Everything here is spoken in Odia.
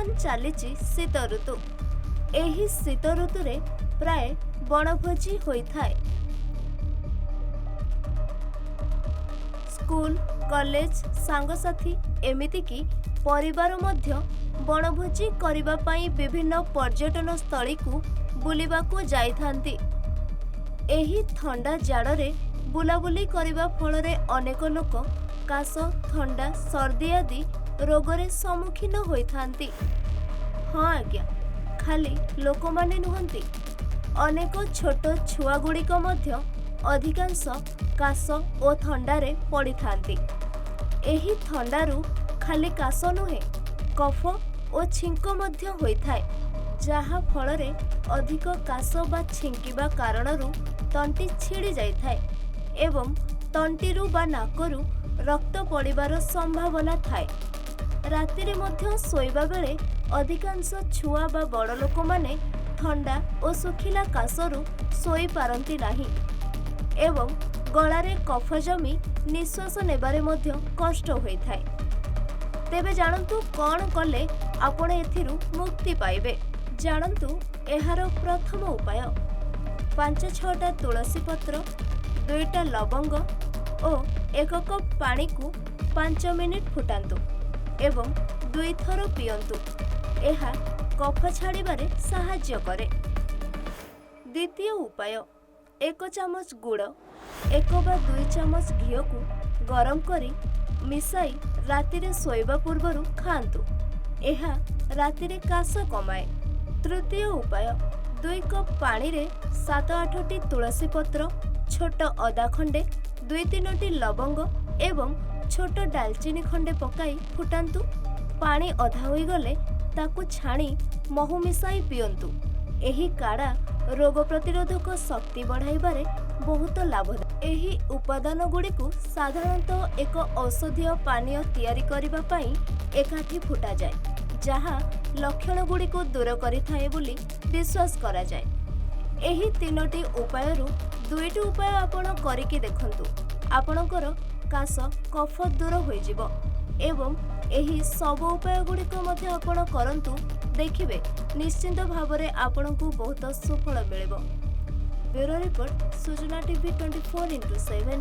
ବର୍ତ୍ତମାନ ଚାଲିଛି ଶୀତ ଋତୁ। ଏହି ଶୀତ ଋତୁରେ ପ୍ରାୟ ବଣଭୋଜି ହୋଇଥାଏ। ସ୍କୁଲ, କଲେଜ, ସାଙ୍ଗସାଥୀ ଏମିତିକି ପରିବାର ମଧ୍ୟ ବଣଭୋଜି କରିବା ପାଇଁ ବିଭିନ୍ନ ପର୍ଯ୍ୟଟନ ସ୍ଥଳୀକୁ ବୁଲିବାକୁ ଯାଇଥାନ୍ତି। ଏହି ଥଣ୍ଡା ଜାଡ଼ରେ ବୁଲାବୁଲି କରିବା ଫଳରେ ଅନେକ ଲୋକ କାଶ, ଥଣ୍ଡା, ସର୍ଦ୍ଦି ଆଦି ରୋଗରେ ସମ୍ମୁଖୀନ ହୋଇଥାନ୍ତି। ହଁ ଆଜ୍ଞା, ଖାଲି ଲୋକମାନେ ନୁହନ୍ତି, ଅନେକ ଛୋଟ ଛୁଆଗୁଡ଼ିକ ମଧ୍ୟ ଅଧିକାଂଶ କାଶ ଓ ଥଣ୍ଡାରେ ପଡ଼ିଥାନ୍ତି। ଏହି ଥଣ୍ଡାରୁ ଖାଲି କାଶ ନୁହେଁ, କଫ ଓ ଛିଙ୍କ ମଧ୍ୟ ହୋଇଥାଏ, ଯାହା ଫଳରେ ଅଧିକ କାଶ ବା ଛିଙ୍କିବା କାରଣରୁ ତଣ୍ଟି ଛିଡ଼ି ଯାଇଥାଏ ଏବଂ ତଣ୍ଟିରୁ ବା ନାକରୁ ରକ୍ତ ପଡ଼ିବାର ସମ୍ଭାବନା ଥାଏ। ରାତିରେ ମଧ୍ୟ ଶୋଇବା ବେଳେ ଅଧିକାଂଶ ଛୁଆ ବା ବଡ଼ ଲୋକମାନେ ଥଣ୍ଡା ଓ ଶୁଖିଲା କାଶରୁ ଶୋଇପାରନ୍ତି ନାହିଁ ଏବଂ ଗଳାରେ କଫ ଜମି ନିଶ୍ୱାସ ନେବାରେ ମଧ୍ୟ କଷ୍ଟ ହୋଇଥାଏ। ତେବେ ଜାଣନ୍ତୁ କ'ଣ କଲେ ଆପଣ ଏଥିରୁ ମୁକ୍ତି ପାଇବେ। ଜାଣନ୍ତୁ ଏହାର ପ୍ରଥମ ଉପାୟ। 5-6ଟା ତୁଳସୀ ପତ୍ର, 2ଟା ଲବଙ୍ଗ ଓ 1 କପ୍ ପାଣିକୁ 5 ମିନିଟ୍ ଫୁଟାନ୍ତୁ ଏବଂ 2 ଥର ପିଅନ୍ତୁ। ଏହା କଫ ଛାଡ଼ିବାରେ ସାହାଯ୍ୟ କରେ। ଦ୍ୱିତୀୟ ଉପାୟ, 1 ଚାମଚ ଗୁଡ଼, 1 ବା 2 ଚାମଚ ଘିଅକୁ ଗରମ କରି ମିଶାଇ ରାତିରେ ଶୋଇବା ପୂର୍ବରୁ ଖାଆନ୍ତୁ। ଏହା ରାତିରେ କାଶ କମାଏ। ତୃତୀୟ ଉପାୟ, 2 କପ୍ ପାଣିରେ 7-8ଟି ତୁଳସୀ ପତ୍ର, ଛୋଟ ଅଦା ଖଣ୍ଡେ, 2-3ଟି ଲବଙ୍ଗ ଏବଂ ଛୋଟ ଡାଲଚିନି ଖଣ୍ଡେ ପକାଇ ଫୁଟାନ୍ତୁ। ପାଣି ଅଧା ହୋଇଗଲେ ତାକୁ ଛାଣି ମହୁ ମିଶାଇ ପିଅନ୍ତୁ। ଏହି କାଢ଼ା ରୋଗ ପ୍ରତିରୋଧକ ଶକ୍ତି ବଢ଼ାଇବାରେ ବହୁତ ଲାଭଦାୟକ। ଏହି ଉପାଦାନ ଗୁଡ଼ିକୁ ସାଧାରଣତଃ ଏକ ଔଷଧୀୟ ପାନୀୟ ତିଆରି କରିବା ପାଇଁ ଏକାଠି ଫୁଟାଯାଏ, ଯାହା ଲକ୍ଷଣ ଗୁଡ଼ିକୁ ଦୂର କରିଥାଏ ବୋଲି ବିଶ୍ୱାସ କରାଯାଏ। ଏହି 3ଟି ଉପାୟରୁ 2ଟି ଉପାୟ ଆପଣ କରିକି ଦେଖନ୍ତୁ। ଆପଣଙ୍କର କାଶ, କଫ ଦୂର ହୋଇଯିବ ଏବଂ ଏହି ସବୁ ଉପାୟ ଗୁଡ଼ିକ ମଧ୍ୟ ଆପଣ କରନ୍ତୁ, ଦେଖିବେ ନିଶ୍ଚିନ୍ତ ଭାବରେ ଆପଣଙ୍କୁ ବହୁତ ସୁଫଳ ମିଳିବ। ବ୍ୟୁରୋ ରିପୋର୍ଟ, ସୂଚନା ଟିଭି 24x7।